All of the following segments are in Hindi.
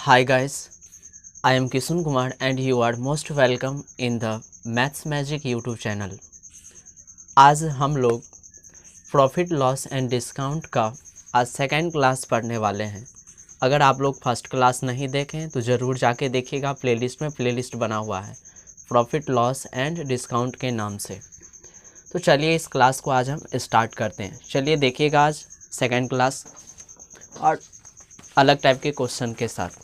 Hi guys, I am Kisun Kumar and you are most welcome in the Maths Magic YouTube channel। आज हम लोग प्रॉफिट लॉस एंड डिस्काउंट का आज सेकेंड क्लास पढ़ने वाले हैं। अगर आप लोग फर्स्ट क्लास नहीं देखें तो ज़रूर जाके देखिएगा, प्लेलिस्ट में प्लेलिस्ट बना हुआ है प्रॉफिट लॉस एंड डिस्काउंट के नाम से। तो चलिए इस क्लास को आज हम स्टार्ट करते हैं। चलिए देखिएगा आज सेकेंड क्लास और अलग टाइप के क्वेश्चन के साथ।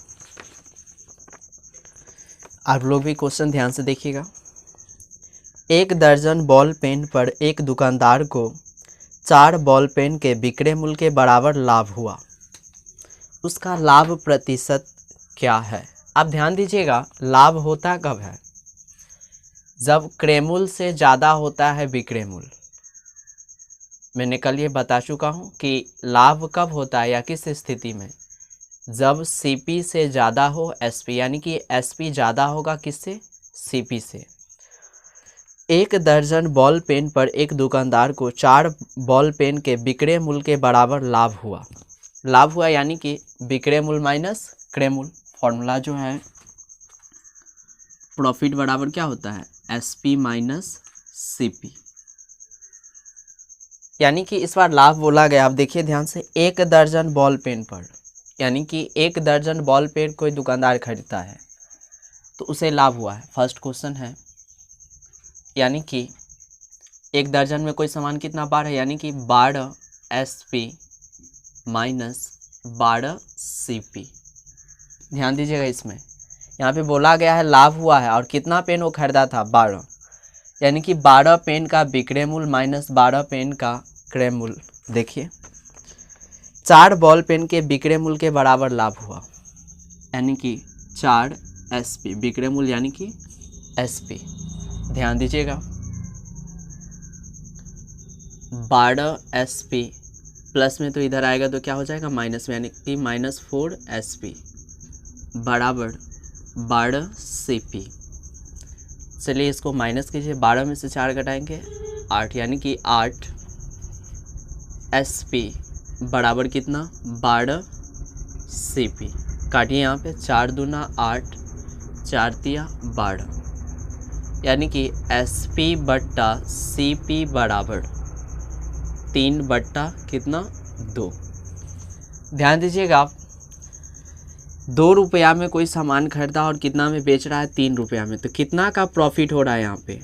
आप लोग भी क्वेश्चन ध्यान से देखिएगा। 1 दर्जन बॉल पेन पर एक दुकानदार को 4 बॉल पेन के विक्रय मूल्य के बराबर लाभ हुआ। उसका लाभ प्रतिशत क्या है? आप ध्यान दीजिएगा, लाभ होता कब है? जब क्रय मूल्य से ज़्यादा होता है विक्रय मूल्य। मैंने कल ये बता चुका हूँ कि लाभ कब होता है या किस स्थिति में, जब सीपी से ज़्यादा हो एसपी, यानी कि एसपी ज़्यादा होगा किससे? सीपी से। 1 दर्जन बॉल पेन पर एक दुकानदार को 4 बॉल पेन के विक्रय मूल्य के बराबर लाभ हुआ। लाभ हुआ यानी कि विक्रय मूल्य माइनस क्रय मूल्य। फॉर्मूला जो है प्रॉफिट बराबर क्या होता है? SP minus CP. यानी कि इस बार लाभ बोला गया, आप देखिए ध्यान से, 1 दर्जन बॉल पेन पर, यानी कि 1 दर्जन बॉल पेन कोई दुकानदार खरीदता है तो उसे लाभ हुआ है। फर्स्ट क्वेश्चन है, यानी कि 1 दर्जन में कोई सामान कितना बार है, यानी कि 12 एसपी माइनस 12 सीपी। ध्यान दीजिएगा, इसमें यहाँ पे बोला गया है लाभ हुआ है और कितना पेन वो खरीदा था? 12, यानी कि 12 पेन का विक्रय मूल्य माइनस 12 पेन का क्रय मूल्य। देखिए 4 बॉल पेन के विक्रय मूल्य के बराबर लाभ हुआ, यानी कि 4 एसपी विक्रय मूल्य, यानी कि एसपी। ध्यान दीजिएगा, 12 एसपी प्लस में तो इधर आएगा तो क्या हो जाएगा? माइनस में, यानी कि -4 एसपी बराबर 12 सीपी। चलिए इसको माइनस कीजिए, 12 में से 4 घटाएंगे 8, यानी कि 8 एसपी बराबर कितना? 12 सीपी। काटिए यहाँ पे, 4 दूना 8, 4 तिया 12, यानी कि एसपी बट्टा सीपी बराबर 3 बट्टा कितना? 2। ध्यान दीजिएगा, आप 2 रुपया में कोई सामान खरीदा और कितना में बेच रहा है? 3 रुपया में। तो कितना का प्रॉफिट हो रहा है? यहाँ पे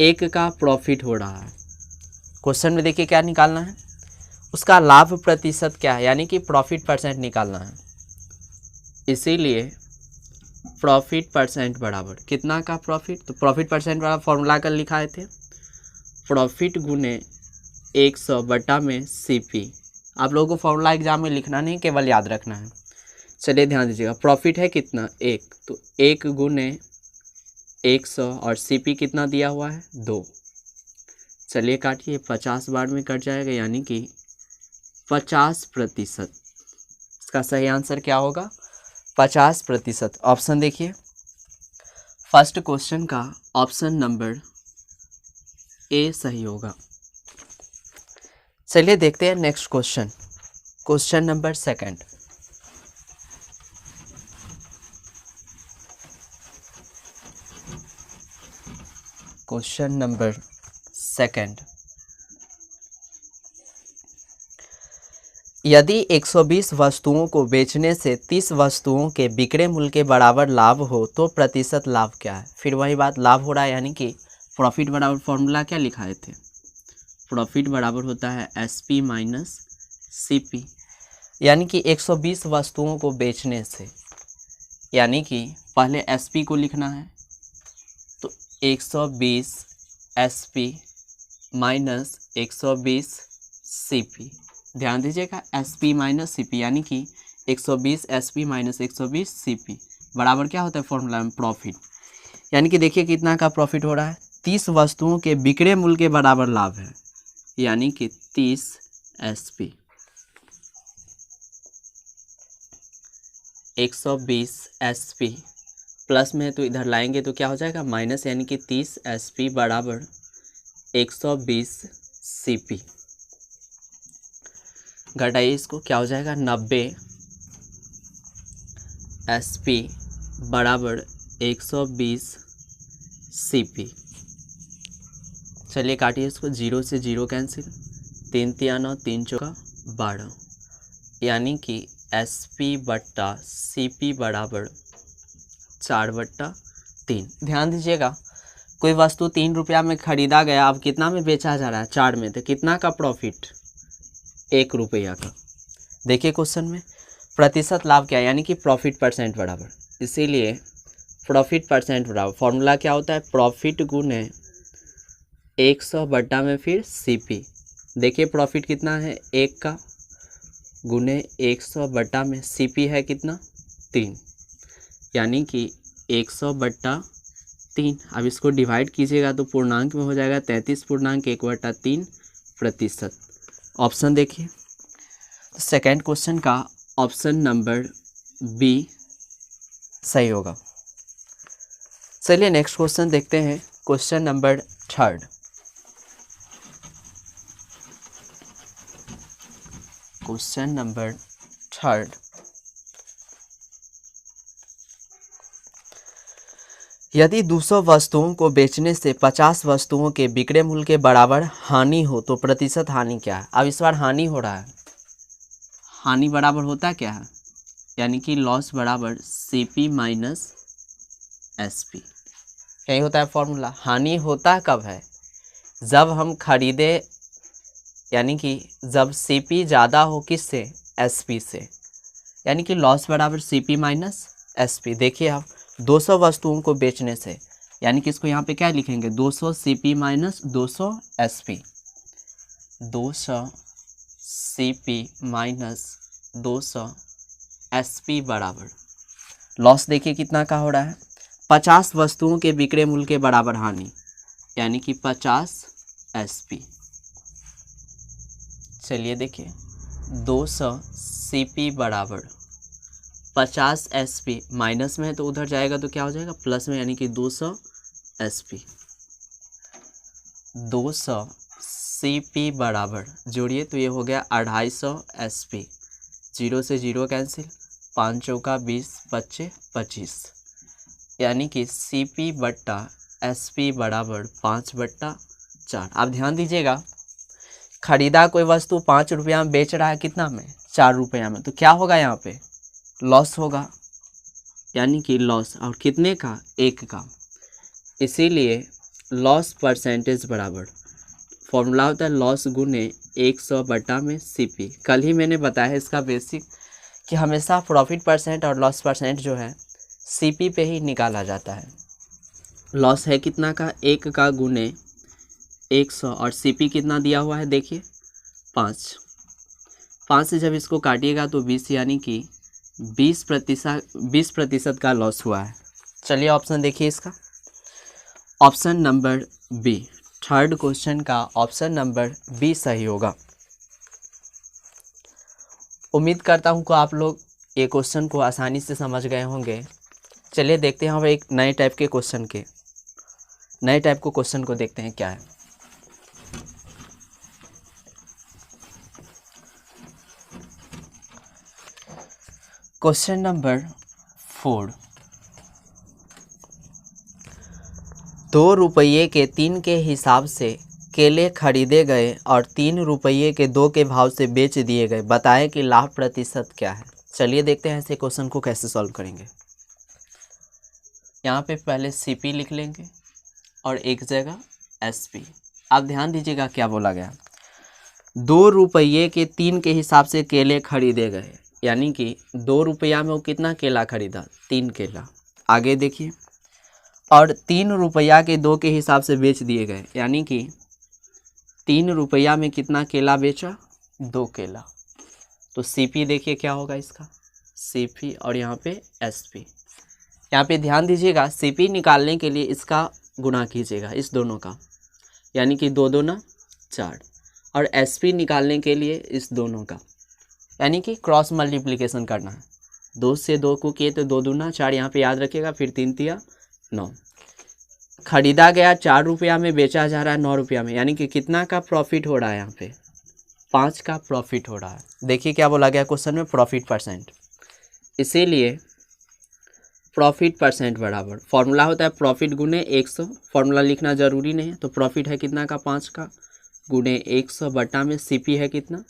1 का प्रॉफिट हो रहा है। क्वेश्चन में देखिए क्या निकालना है, उसका लाभ प्रतिशत क्या है, यानी कि प्रॉफिट परसेंट निकालना है। इसीलिए प्रॉफिट परसेंट बराबर कितना का प्रॉफिट? तो प्रॉफिट परसेंट बराबर फॉर्मूला कर लिखाए थे, प्रॉफिट गुने 100 बटा में सीपी। आप लोगों को फॉर्मूला एग्जाम में लिखना नहीं, केवल याद रखना है। चलिए ध्यान दीजिएगा, प्रॉफिट है कितना? 1, तो 1 गुने 100 और सीपी कितना दिया हुआ है? 2। चलिए काटिए, 50 बार में कट जाएगा, यानी कि 50%। इसका सही आंसर क्या होगा? 50%। ऑप्शन देखिए, फर्स्ट क्वेश्चन का ऑप्शन नंबर ए सही होगा। चलिए देखते हैं next question, question number second. Question number second, यदि 120 वस्तुओं को बेचने से 30 वस्तुओं के विक्रय मूल्य के बराबर लाभ हो तो प्रतिशत लाभ क्या है? फिर वही बात, लाभ हो रहा है, यानी कि प्रॉफिट बराबर फॉर्मूला क्या लिखाए थे? प्रॉफिट बराबर होता है एसपी माइनस सीपी। यानी कि 120 वस्तुओं को बेचने से, यानी कि पहले एसपी को लिखना है, तो 120 एसपी माइनस 120 सीपी। ध्यान दीजिएगा, एसपी माइनस सीपी, यानी कि 120 एसपी माइनस 120 सीपी बराबर क्या होता है फॉर्मूला में? प्रॉफिट। यानी कि देखिए कितना का प्रॉफिट हो रहा है? 30 वस्तुओं के विक्रय मूल्य के बराबर लाभ है, यानी कि 30 एसपी। 120 एसपी प्लस में तो इधर लाएंगे तो क्या हो जाएगा? माइनस, यानी कि 30 एसपी बराबर 120 सीपी। घटाइए इसको, क्या हो जाएगा? 90 SP बराबर 120 CP। चलिए काटिए इसको, 0 से 0 कैंसिल, 3 तिया 9, 3 चौका 12, यानी कि SP बट्टा CP बराबर 4/3। ध्यान दीजिएगा, कोई वस्तु 3 रुपया में खरीदा गया, अब कितना में बेचा जा रहा है? 4 में, तो कितना का प्रॉफिट? 1 रुपया का। देखिए क्वेश्चन में प्रतिशत लाभ क्या है, यानी कि प्रॉफिट परसेंट बराबर, इसीलिए प्रॉफिट परसेंट बराबर फॉर्मूला क्या होता है? प्रॉफिट गुने 100 बट्टा में फिर CP। देखिए प्रॉफिट कितना है? 1 का, गुने 100 बट्टा में CP है कितना? 3, यानी कि 100 बट्टा 3। अब इसको डिवाइड कीजिएगा तो पूर्णांक में हो जाएगा 33.1/3%। ऑप्शन देखिए, सेकेंड क्वेश्चन का ऑप्शन नंबर B सही होगा। चलिए नेक्स्ट क्वेश्चन देखते हैं, क्वेश्चन नंबर 3। क्वेश्चन नंबर 3, यदि 200 वस्तुओं को बेचने से 50 वस्तुओं के विक्रय मूल्य के बराबर हानि हो तो प्रतिशत हानि क्या है? अब इस बार हानि हो रहा है, हानि बराबर होता क्या है? यानी कि लॉस बराबर CP माइनस SP, यही होता है फॉर्मूला। हानि होता कब है? जब हम खरीदे, यानी कि जब CP ज़्यादा हो किससे? SP से, यानी कि लॉस बराबर CP माइनस SP। देखिए आप 200 वस्तुओं को बेचने से, यानी कि इसको यहाँ पे क्या लिखेंगे? 200 CP minus 200 SP, 200 CP minus 200 SP बराबर लॉस। देखिए कितना का हो रहा है? 50 वस्तुओं के विक्रय मूल्य के बराबर हानि, यानी कि 50 SP। चलिए देखिए 200 CP बराबर 50 SP, माइनस में है तो उधर जाएगा तो क्या हो जाएगा? प्लस में, यानी कि 200 SP। 200 CP बराबर जोड़िए तो ये हो गया 250 SP, 0 से 0 कैंसिल, 5 चौका 20, 25 25, यानी कि CP बट्टा SP बराबर 5/4। अब ध्यान दीजिएगा, खरीदा कोई वस्तु 5 रुपया में, बेच रहा है कितना में? 4 रुपया में, तो क्या होगा? यहाँ पे लॉस होगा, यानी कि लॉस, और कितने का? 1 का। इसीलिए लॉस परसेंटेज बराबर फॉर्मूला होता है लॉस गुने 100 बट्टा में CP। कल ही मैंने बताया है इसका बेसिक, कि हमेशा प्रॉफिट परसेंट और लॉस परसेंट जो है CP पे ही निकाला जाता है। लॉस है कितना का? 1 का गुने 100, और CP कितना दिया हुआ है? देखिए 5। 5 से जब इसको काटिएगा तो 20, यानी कि 20% का लॉस हुआ है। चलिए ऑप्शन देखिए इसका, option number B, third question का ऑप्शन नंबर B सही होगा। उम्मीद करता हूँ कि आप लोग ये क्वेश्चन को आसानी से समझ गए होंगे। चलिए देखते हैं हम एक नए टाइप के क्वेश्चन को देखते हैं क्या है। क्वेश्चन नंबर 4, 2 रुपये के 3 के हिसाब से केले खरीदे गए और 3 रुपये के 2 के भाव से बेच दिए गए, बताएं कि लाभ प्रतिशत क्या है। चलिए देखते हैं ऐसे क्वेश्चन को कैसे सॉल्व करेंगे। यहाँ पे पहले CP लिख लेंगे और एक जगह SP। अब ध्यान दीजिएगा क्या बोला गया, 2 रुपये के 3 के हिसाब से केले खरीदे गए, यानी कि 2 रुपया में वो कितना केला खरीदा? 3 केला। आगे देखिए, और 3 रुपया के 2 के हिसाब से बेच दिए गए, यानी कि 3 रुपया में कितना केला बेचा? 2 केला। तो CP देखिए क्या होगा इसका? CP और यहाँ पे SP। यहाँ पे ध्यान दीजिएगा, CP निकालने के लिए इसका गुणा कीजिएगा, इस दोनों का, यानी कि 2 दूना 4, और SP निकालने के लिए इस दोनों का, यानी कि क्रॉस मल्टीप्लिकेशन करना है। 2 से 2 को किए तो 2 दूना 4, यहाँ पे याद रखिएगा, फिर 3 तिया 9। खरीदा गया 4 रुपया में, बेचा जा रहा है 9 रुपया में, यानी कि कितना का प्रॉफिट हो रहा है? यहाँ पे 5 का प्रॉफिट हो रहा है। देखिए क्या बोला गया क्वेश्चन में, प्रॉफिट परसेंट। इसीलिए प्रॉफिट परसेंट बराबर, फॉर्मूला होता है प्रॉफिट गुने 100, फॉर्मूला लिखना ज़रूरी नहीं है। तो प्रॉफिट है कितना का 5 का, गुने 100 बटा में सीपी है कितना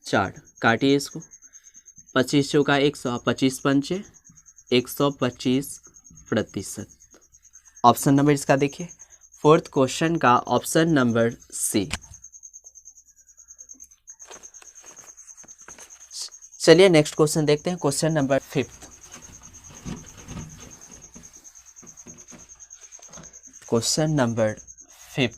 4, काटिए इसको, 25 चौका 100, 25 पंचे 125%। ऑप्शन नंबर इसका देखिए, फोर्थ क्वेश्चन का ऑप्शन नंबर सी। चलिए नेक्स्ट क्वेश्चन देखते हैं, क्वेश्चन नंबर 5। क्वेश्चन नंबर 5,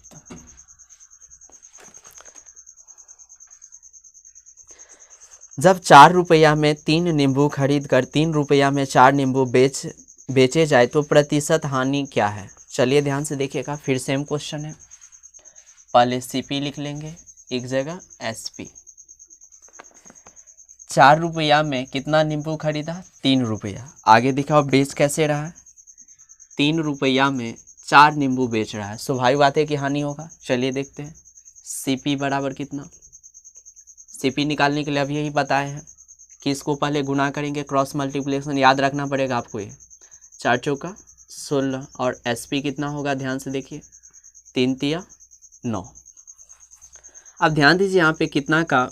जब 4 रुपया में 3 नींबू खरीद कर 3 रुपया में 4 नींबू बेचे जाए तो प्रतिशत हानि क्या है। चलिए ध्यान से देखिएगा, फिर सेम क्वेश्चन है। पहले सीपी लिख लेंगे, एक जगह एसपी। 4 रुपया में कितना नींबू खरीदा 3 रुपया, आगे दिखाओ बेच कैसे रहा है, 3 रुपया में 4 नींबू बेच रहा है, स्वाभाविक बात है कि हानि होगा। चलिए देखते हैं सीपी बराबर कितना, सीपी निकालने के लिए अब यही बताए हैं कि इसको पहले गुना करेंगे, क्रॉस मल्टीप्लिकेशन याद रखना पड़ेगा आपको। ये 4 चौका 16 और एसपी कितना होगा, ध्यान से देखिए 3 तिया 9। अब ध्यान दीजिए यहाँ पे कितना का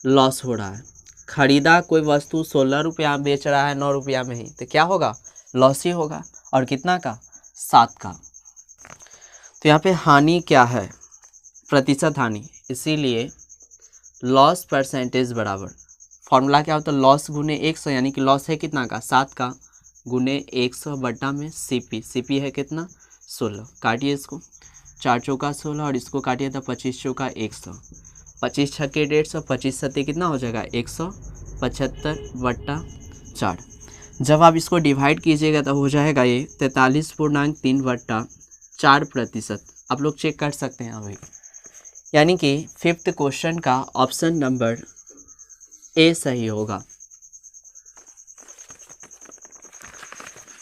लॉस हो रहा है, खरीदा कोई वस्तु 16 रुपया बेच रहा है 9 रुपया में ही, तो क्या होगा लॉस ही होगा। और कितना का 7 का। तो यहाँ पे हानि क्या है, प्रतिशत हानि, इसीलिए लॉस परसेंटेज बराबर, फॉर्मूला क्या होता है लॉस गुने 100, यानी कि लॉस है कितना का 7 का, गुने 100 बटा में सीपी, सीपी है कितना 16, काटिए इसको, 4 चौका 16 और इसको काटिए तो 25 चौका 100, 25 छक्के 150, 25 सत्ते कितना हो जाएगा 175 बटा 4। जब आप इसको डिवाइड कीजिएगा तो हो जाएगा ये 43.3 बटा 4%। आप लोग चेक कर सकते हैं अभी, यानी कि 5th क्वेश्चन का ऑप्शन नंबर ए सही होगा।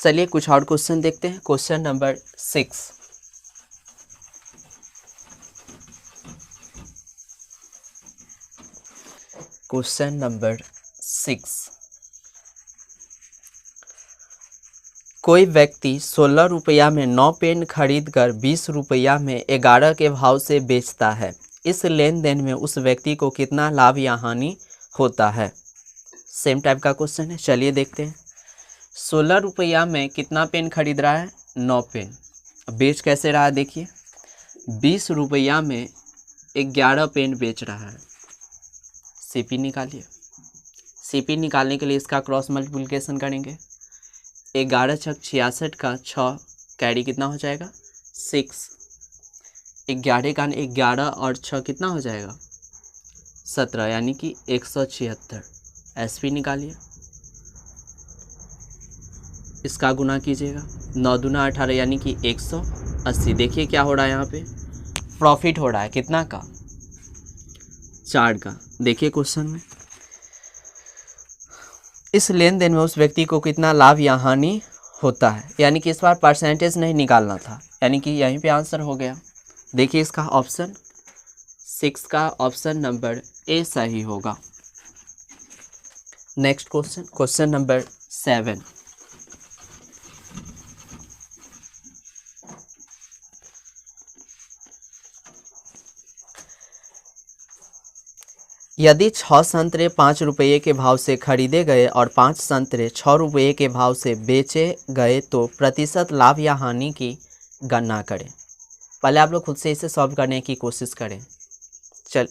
चलिए कुछ और क्वेश्चन देखते हैं, क्वेश्चन नंबर 6। क्वेश्चन नंबर 6, कोई व्यक्ति 16 रुपया में 9 पेन खरीदकर 20 रुपया में 11 के भाव से बेचता है। इस लेन देन में उस व्यक्ति को कितना लाभ या हानि होता है। सेम टाइप का क्वेश्चन है, चलिए देखते हैं। 16 रुपया में कितना पेन खरीद रहा है 9 पेन, बेच कैसे रहा है देखिए, 20 रुपया में 11 पेन बेच रहा है। सीपी निकालिए, सीपी निकालने के लिए इसका क्रॉस मल्टीप्लिकेशन करेंगे, 11 छक 66 का 6 कैरी कितना हो जाएगा 6, 11 का 11 और 6 कितना हो जाएगा 17, यानी कि 176। एसपी निकालिए, इसका गुना कीजिएगा, 9 दूना 18 यानी कि 180। देखिए क्या हो रहा है यहाँ पे, प्रॉफिट हो रहा है कितना का 4 का। देखिए क्वेश्चन में, इस लेन देन में उस व्यक्ति को कितना लाभ या हानि होता है, यानी कि इस बार परसेंटेज नहीं निकालना था, यानी कि यहीं पे आंसर हो गया। देखिए इसका ऑप्शन 6 का ऑप्शन नंबर ए सही होगा। Next question, question number 7। यदि 6 संतरे 5 रुपये के भाव से खरीदे गए और 5 संतरे 6 रुपये के भाव से बेचे गए तो प्रतिशत लाभ या हानि की गणना करें। पहले आप लोग खुद से इसे सॉल्व करने की कोशिश करें। चल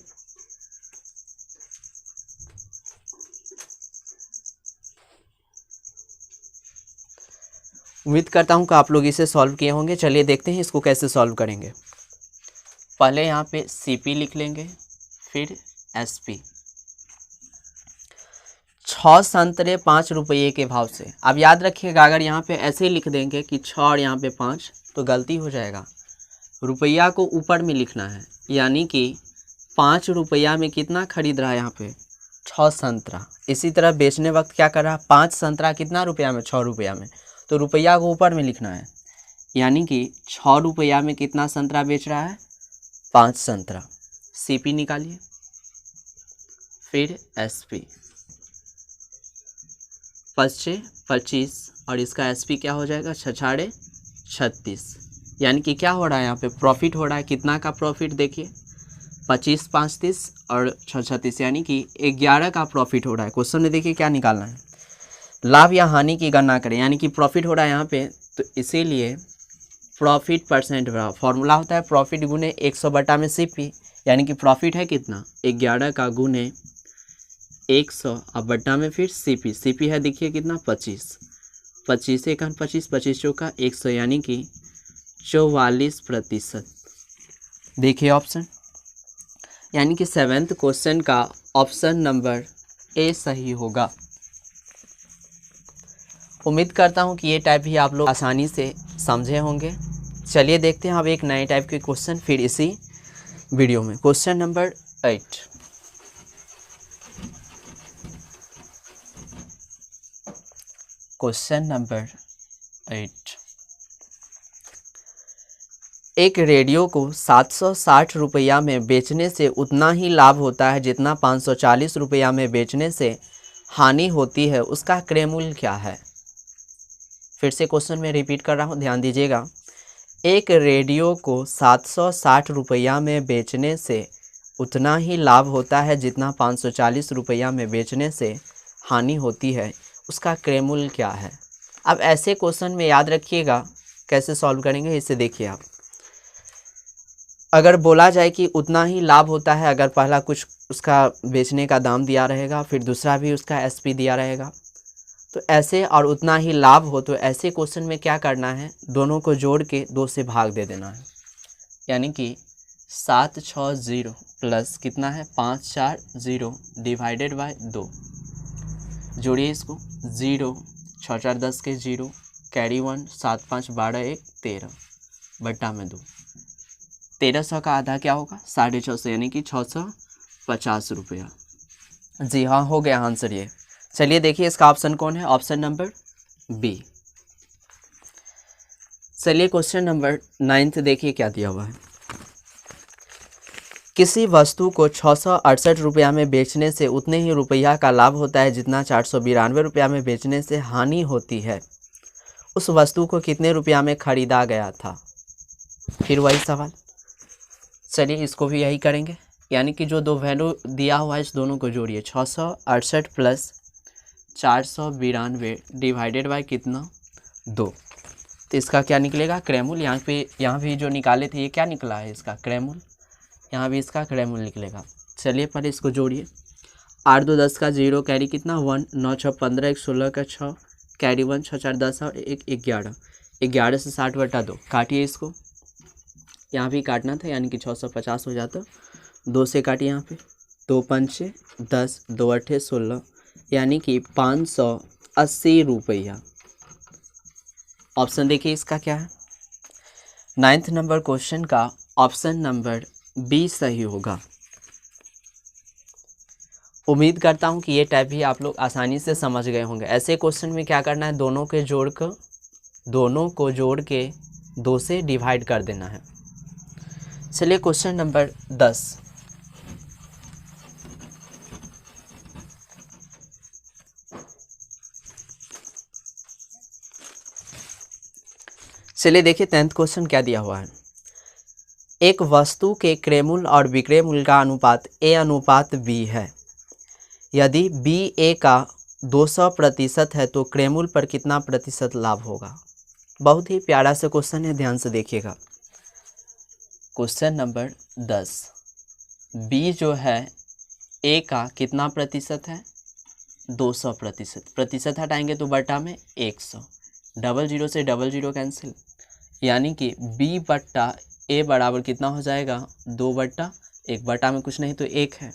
उम्मीद करता हूं कि आप लोग इसे सॉल्व किए होंगे। चलिए देखते हैं इसको कैसे सॉल्व करेंगे। पहले यहाँ पे सीपी लिख लेंगे, फिर एसपी। 6 संतरे 5 रुपये के भाव से, अब याद रखिएगा अगर यहाँ पे ऐसे ही लिख देंगे कि 6 और यहाँ पे 5 तो गलती हो जाएगा, रुपया को ऊपर में लिखना है, यानी कि 5 रुपया में कितना खरीद रहा है यहाँ पे 6 संतरा। इसी तरह बेचने वक्त क्या कर रहा है, 5 संतरा कितना रुपया में 6 रुपया में, तो रुपया को ऊपर में लिखना है, यानी कि 6 रुपया में कितना संतरा बेच रहा है 5 संतरा। सीपी निकालिए, फिर एसपी। 5 6 25 और इसका एसपी क्या हो जाएगा 6 36, यानी कि क्या हो रहा है यहाँ पे प्रॉफिट हो रहा है। कितना का प्रॉफिट देखिए 25 5 30 और 6 36, यानी कि 11 का प्रॉफिट हो रहा है। क्वेश्चन में देखिए क्या निकालना है, लाभ या हानि की गणना करें, यानी कि प्रॉफिट हो रहा है यहाँ पे, तो इसीलिए प्रॉफिट परसेंट फॉर्मूला होता है प्रॉफिट गुने 100 बटा में सीपी, यानी कि प्रॉफिट है कितना 11 का गुने 100 अब बटा में फिर सीपी, सीपी है देखिए कितना 25, 25 1 25, 25 चौका 100, यानी कि 44%। देखिए ऑप्शन, यानी कि 7th क्वेश्चन का ऑप्शन नंबर ए सही होगा। उम्मीद करता हूँ कि ये टाइप भी आप लोग आसानी से समझे होंगे। चलिए देखते हैं अब एक नए टाइप के क्वेश्चन फिर इसी वीडियो में। क्वेश्चन नंबर 8, क्वेश्चन नंबर 8, एक रेडियो को 760 रुपया में बेचने से उतना ही लाभ होता है जितना 540 रुपया में बेचने से हानि होती है, उसका क्रय मूल्य क्या है। फिर से क्वेश्चन में रिपीट कर रहा हूँ, ध्यान दीजिएगा। एक रेडियो को 760 रुपया में बेचने से उतना ही लाभ होता है जितना 540 रुपया में बेचने से हानि होती है, उसका क्रय मूल्य क्या है। अब ऐसे क्वेश्चन में याद रखिएगा कैसे सॉल्व करेंगे, इसे देखिए आप। अगर बोला जाए कि उतना ही लाभ होता है, अगर पहला कुछ उसका बेचने का दाम दिया रहेगा, फिर दूसरा भी उसका एसपी दिया रहेगा, तो ऐसे और उतना ही लाभ हो, तो ऐसे क्वेश्चन में क्या करना है, दोनों को जोड़ के 2 से भाग दे देना है, यानी कि 760 प्लस कितना है 540 डिवाइडेड बाय 2, जोड़िए इसको 0 6 4 10 के 0 कैरी 1 7 5 12 1 13 बट्टा में 2, 1300 का आधा क्या होगा 650, यानी कि 650 रुपया। जी हाँ, हो गया आंसर ये। चलिए देखिए इसका ऑप्शन कौन है, ऑप्शन नंबर बी। चलिए क्वेश्चन नंबर 9 देखिए क्या दिया हुआ है। किसी वस्तु को 668 रुपया में बेचने से उतने ही रुपया का लाभ होता है जितना 492 रुपया में बेचने से हानि होती है, उस वस्तु को कितने रुपया में खरीदा गया था। फिर वही सवाल, चलिए इसको भी यही करेंगे, यानी कि जो 2 वैल्यू दिया हुआ है इस दोनों को जोड़िए, 668 प्लस 492 डिवाइडेड बाय कितना 2, तो इसका क्या निकलेगा क्रय मूल्य। यहाँ भी जो निकाले थे ये क्या निकला है इसका क्रय मूल्य, यहाँ भी इसका क्रय मूल्य निकलेगा। चलिए पहले इसको जोड़िए, 8 2 10 का 0 कैरी कितना 1 9 6 15 1 16 का 6 कैरी 1 6 4 10 और 1 11, 11 से 60 बटा 2, काटिए इसको, यहाँ भी काटना था यानी कि 650 हो जाता, 2 से काटिए यहाँ पे, 2 5 10 2 8 16, यानी कि 580 रुपया। ऑप्शन देखिए इसका क्या है, 9th नंबर क्वेश्चन का ऑप्शन नंबर बी सही होगा। उम्मीद करता हूँ कि ये टाइप भी आप लोग आसानी से समझ गए होंगे। ऐसे क्वेश्चन में क्या करना है, दोनों को जोड़ के 2 से डिवाइड कर देना है। चलिए क्वेश्चन नंबर 10, चलिए देखिए 10th क्वेश्चन क्या दिया हुआ है। एक वस्तु के क्रय मूल्य और विक्रय मूल्य का अनुपात A अनुपात B है। यदि B A का 200% है तो क्रय मूल्य पर कितना प्रतिशत लाभ होगा। बहुत ही प्यारा सा क्वेश्चन है, ध्यान से देखिएगा। क्वेश्चन नंबर 10, B जो है A का कितना प्रतिशत है 200%, प्रतिशत हटाएंगे तो बटा में 100, 00 से 00 कैंसिल, यानी कि B बट्टा A बराबर कितना हो जाएगा 2/1, बटा में कुछ नहीं तो 1 है,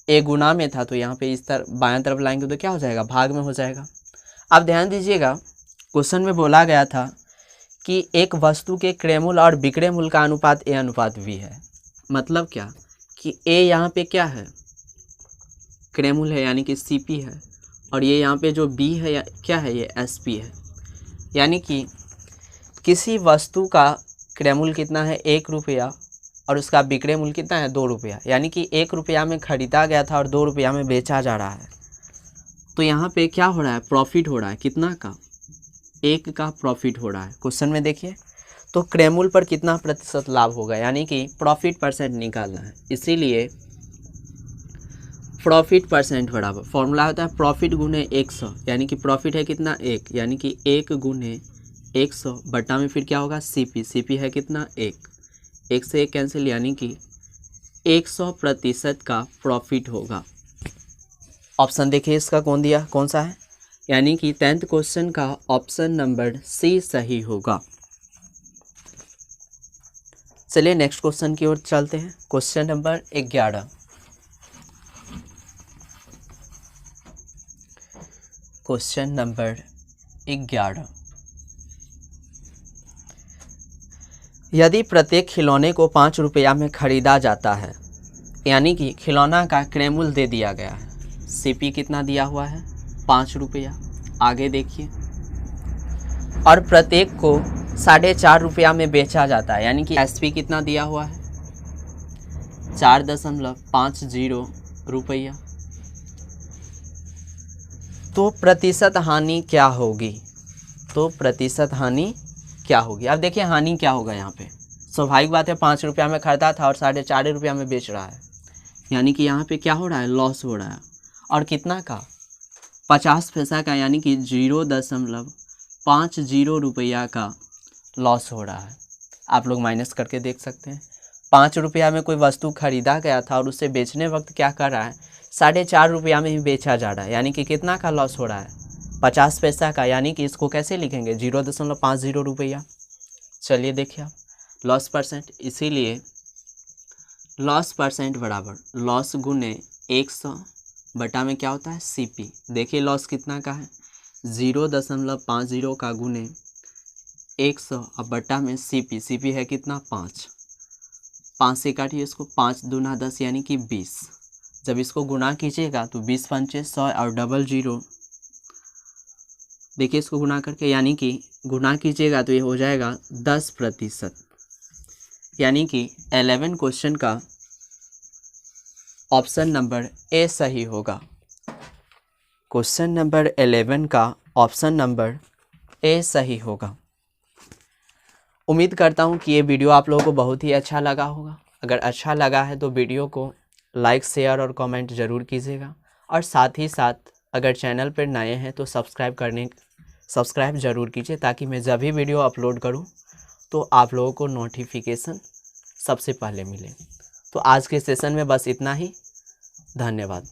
A गुना में था तो यहाँ पे इस तरफ बायां तरफ लाएंगे तो क्या हो जाएगा भाग में हो जाएगा। अब ध्यान दीजिएगा क्वेश्चन में बोला गया था कि एक वस्तु के क्रय मूल्य और विक्रय मूल्य का अनुपात A अनुपात B है। मतलब क्या कि A यहाँ पे क्या है क्रय मूल्य है यानी कि CP है, और ये यहाँ पे जो B है क्या है ये SP है, यानी कि किसी वस्तु का क्रय मूल्य कितना है 1 रुपया और उसका विक्रय मूल्य कितना है 2 रुपया, यानी कि 1 रुपया में खरीदा गया था और 2 रुपया में बेचा जा रहा है। तो यहाँ पे क्या हो रहा है प्रॉफिट हो रहा है कितना का 1 का प्रॉफिट हो रहा है। क्वेश्चन में देखिए, तो क्रेमुल पर कितना प्रतिशत लाभ होगा, यानी कि प्रॉफिट परसेंट निकालना है। इसीलिए प्रॉफिट परसेंट बराबर फॉर्मूला होता है प्रॉफिट गुने 100, यानी कि प्रॉफिट है कितना 1, यानी कि 1 गुने 100 बटा में फिर क्या होगा सीपी, सीपी है कितना 1 से 1 कैंसिल, यानी कि 100% का प्रॉफिट होगा। ऑप्शन देखिए इसका कौन सा है, यानी कि 10th क्वेश्चन का ऑप्शन नंबर सी सही होगा। चलिए नेक्स्ट क्वेश्चन की ओर चलते हैं। Question number 11। क्वेश्चन नंबर 11, यदि प्रत्येक खिलौने को 5 रुपया में खरीदा जाता है, यानी कि खिलौना का क्रेमुल दे दिया गया है, सीपी कितना दिया हुआ है 5 रुपया, आगे देखिए, और प्रत्येक को 4.5 रुपया में बेचा जाता है, यानी कि एसपी कितना दिया हुआ है 4.50 रुपया, तो प्रतिशत हानि क्या होगी, तो प्रतिशत हानि क्या होगी। अब देखिए हानि क्या होगा, यहाँ पे स्वाभाविक बात है 5 रुपया में खरीदा था और 4.5 रुपया में बेच रहा है, यानी कि यहाँ पे क्या हो रहा है लॉस हो रहा है, और कितना का 50 पैसा का, यानी कि 0.50 रुपया का लॉस हो रहा है। आप लोग माइनस करके देख सकते हैं, 5 रुपया में कोई वस्तु खरीदा गया था और उसे बेचने वक्त क्या कर रहा है 4.5 रुपया में ही बेचा जा रहा है, यानी कि कितना का लॉस हो रहा है 50 पैसा का, यानी कि इसको कैसे लिखेंगे 0.50 रुपया। चलिए देखिए आप लॉस परसेंट, इसीलिए लॉस परसेंट बराबर लॉस गुने 100 बटा में क्या होता है सीपी। देखिए लॉस कितना का है 0.50 का गुने 100 अब बटा में सीपी, सीपी है कितना 5 से काटिए इसको, 5 दूना 10 यानी कि 20। जब इसको गुना कीजिएगा तो 20 पंचे 100 और डबल 0, देखिए इसको गुना करके, यानी कि गुना कीजिएगा तो ये हो जाएगा 10%, यानी कि 11 क्वेश्चन का ऑप्शन नंबर ए सही होगा। क्वेश्चन नंबर 11 का ऑप्शन नंबर ए सही होगा। उम्मीद करता हूँ कि ये वीडियो आप लोगों को बहुत ही अच्छा लगा होगा। अगर अच्छा लगा है तो वीडियो को लाइक शेयर और कमेंट ज़रूर कीजिएगा, और साथ ही साथ अगर चैनल पर नए हैं तो सब्सक्राइब ज़रूर कीजिए, ताकि मैं जब भी वीडियो अपलोड करूं तो आप लोगों को नोटिफिकेशन सबसे पहले मिले। तो आज के सेशन में बस इतना ही, धन्यवाद।